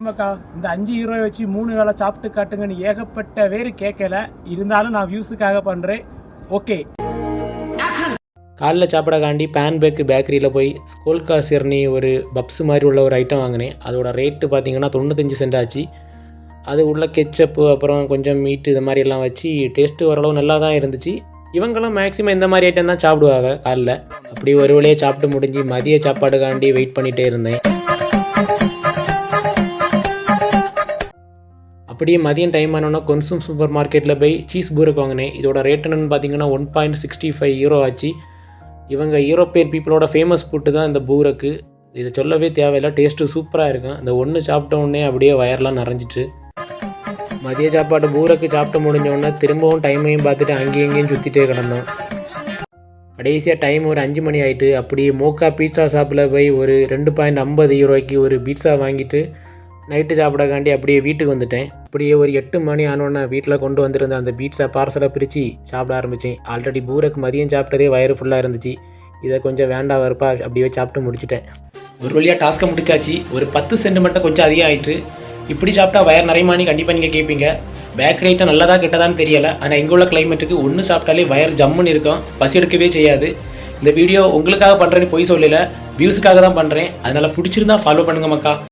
ஆமாக்கா, இந்த 5 ஹீரோயை வச்சு 3 வேளை சாப்பிட்டு காட்டுங்கன்னு ஏகப்பட்ட பேர் கேட்கல. இருந்தாலும் நான் வியூஸுக்காக பண்ணுறேன். ஓகே. காலைல சாப்பிடக்காண்டி பேன்பேக்கு பேக்கரியில் போய் ஸ்கூல் காசியர்னி ஒரு பப்ஸ் மாதிரி உள்ள ஒரு ஐட்டம் வாங்கினேன். அதோட ரேட்டு பார்த்தீங்கன்னா 95 சென்ட் ஆச்சு. அது உள்ள கெச்சப்பு அப்புறம் கொஞ்சம் மீட்டு இது மாதிரி எல்லாம் வச்சு டேஸ்ட்டு ஓரளவு நல்லா தான் இருந்துச்சு. இவங்கெல்லாம் மேக்ஸிமம் இந்த மாதிரி ஐட்டம் தான் சாப்பிடுவாங்க காலைல. அப்படி ஒரு வழியே சாப்பிட்டு முடிஞ்சு மதிய சாப்பாடுக்காண்டி வெயிட் பண்ணிகிட்டே இருந்தேன். அப்படியே மதியம் டைம் ஆனோன்னா கொன்சூம் சூப்பர் மார்க்கெட்டில் போய் சீஸ் பூரக் வாங்கினேன். இதோட ரேட் என்னென்னு பார்த்தீங்கன்னா 1.65 யூரோ ஆச்சு. இவங்க யூரோப்பியன் பீப்புளோட ஃபேமஸ் ஃபுட்டு தான் இந்த பூரக்கு. இதை சொல்லவே தேவையில்லை, டேஸ்ட்டு சூப்பராக இருக்கும். இந்த ஒன்று சாப்பிட்ட உடனே அப்படியே வயர்லாம் நிறைஞ்சிட்டு மதிய சாப்பாடு பூரக்கு சாப்பிட்டு முடிஞ்சோடனே திரும்பவும் டைமையும் பார்த்துட்டு அங்கேயும் இங்கேயும் சுற்றிட்டே கிடந்தோம். கடைசியாக டைம் ஒரு 5 மணி ஆகிட்டு அப்படியே மோக்கா பீட்சா ஷாப்பில் போய் ஒரு 2.50 யூரோய்க்கு ஒரு பீட்சா வாங்கிட்டு நைட்டு சாப்பிடக்காண்டி அப்படியே வீட்டுக்கு வந்துட்டேன். அப்படியே ஒரு 8 மணி ஆனோன்னே வீட்டில் கொண்டு வந்திருந்த அந்த பீட்சா பார்சலை பிரித்து சாப்பிட ஆரம்பித்தேன். ஆல்ரெடி பூரக்கு மதியம் சாப்பிட்டதே வயிறு ஃபுல்லாக இருந்துச்சு. இதை கொஞ்சம் வேண்டாம் வரப்பா அப்படியே சாப்பிட்டு முடிச்சிட்டேன். ஒரு வழியாக டாஸ்க்கை முடிச்சாச்சு. ஒரு 10 சென்ட் மட்டும் கொஞ்சம் அதிகம் ஆகிட்டு. இப்படி சாப்பிட்டா வயர் நிறையமானி கண்டிப்பாக நீங்கள் கேட்பீங்க. பேக்கரி ஐட்டம் நல்லதா கெட்டதான்னு தெரியலை. ஆனால் இங்கே உள்ள கிளைமேட்டுக்கு ஒன்று சாப்பிட்டாலே வயர் ஜம்முன்னு இருக்கும், பசி எடுக்கவே செய்யாது. இந்த வீடியோ உங்களுக்காக பண்ணுறேன்னு பொய் சொல்லலை, வியூஸுக்காக தான் பண்ணுறேன். அதனால் பிடிச்சிருந்தா ஃபாலோ பண்ணுங்க மக்கா.